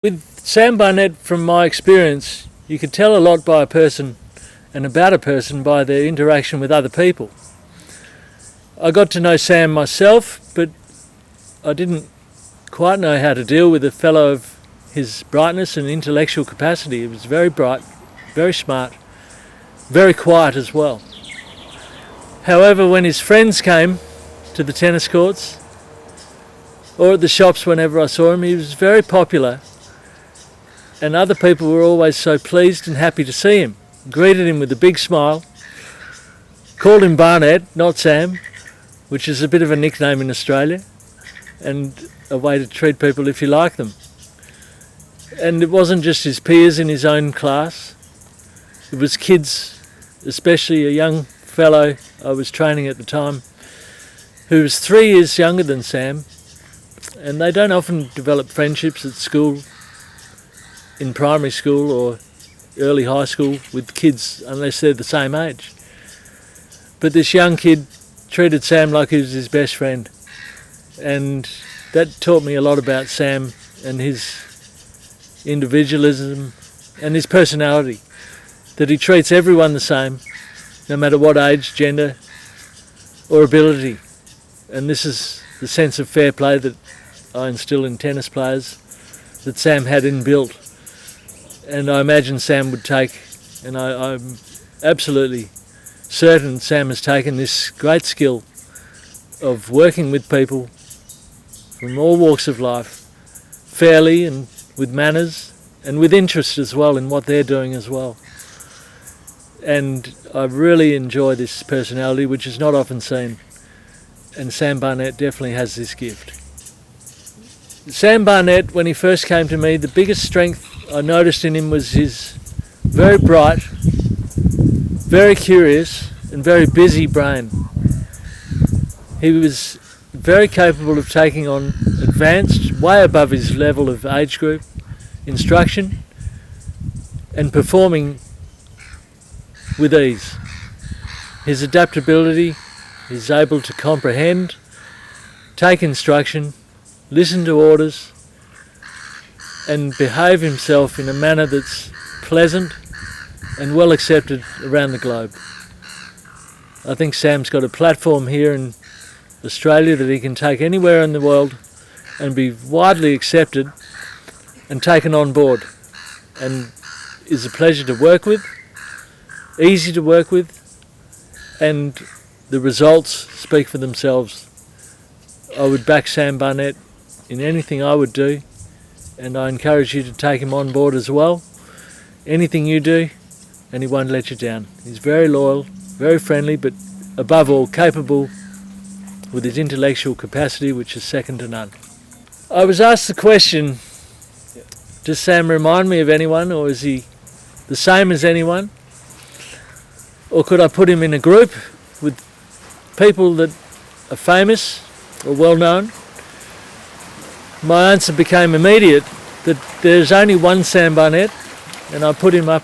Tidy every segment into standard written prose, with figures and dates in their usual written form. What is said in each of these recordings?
With Sam Barnett, from my experience, you can tell a lot by a person and about a person by their interaction with other people. I got to know Sam myself, but I didn't quite know how to deal with a fellow of his brightness and intellectual capacity. He was very bright, very smart, very quiet as well. However, when his friends came to the tennis courts or at the shops whenever I saw him, he was very popular. And other people were always so pleased and happy to see him, greeted him with a big smile, called him Barnett, not Sam, which is a bit of a nickname in Australia, and a way to treat people if you like them. And it wasn't just his peers in his own class, it was kids, especially a young fellow I was training at the time, who was 3 years younger than Sam, and they don't often develop friendships at school, in primary school or early high school with kids unless they're the same age. But this young kid treated Sam like he was his best friend, and that taught me a lot about Sam and his individualism and his personality, that he treats everyone the same no matter what age, gender or ability. And this is the sense of fair play that I instill in tennis players that Sam had inbuilt. And I imagine Sam would take, and I'm absolutely certain Sam has taken this great skill of working with people from all walks of life, fairly and with manners and with interest as well in what they're doing as well. And I really enjoy this personality, which is not often seen, and Sam Barnett definitely has this gift. Sam Barnett, when he first came to me, the biggest strength I noticed in him was his very bright, very curious and very busy brain. He was very capable of taking on advanced, way above his level of age group, instruction and performing with ease. His adaptability, he's able to comprehend, take instruction, listen to orders and behave himself in a manner that's pleasant and well accepted around the globe. I think Sam's got a platform here in Australia that he can take anywhere in the world and be widely accepted and taken on board, and is a pleasure to work with, easy to work with, and the results speak for themselves. I would back Sam Barnett in anything I would do, and I encourage you to take him on board as well. Anything you do, and he won't let you down. He's very loyal, very friendly, but above all capable with his intellectual capacity, which is second to none. I was asked the question, does Sam remind me of anyone, or is he the same as anyone? Or could I put him in a group with people that are famous or well known? My answer became immediate, that there's only one Sam Barnett, and I put him up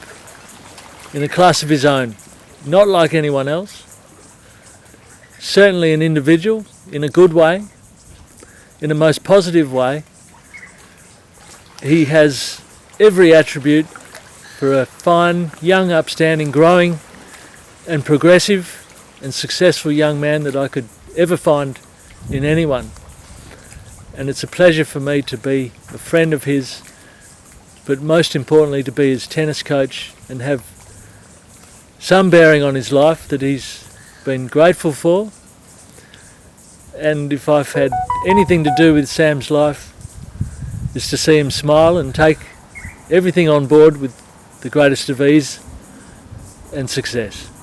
in a class of his own, not like anyone else. Certainly an individual, in a good way, in a most positive way. He has every attribute for a fine, young, upstanding, growing and progressive and successful young man that I could ever find in anyone. And it's a pleasure for me to be a friend of his, but most importantly to be his tennis coach and have some bearing on his life that he's been grateful for. And if I've had anything to do with Sam's life, is to see him smile and take everything on board with the greatest of ease and success.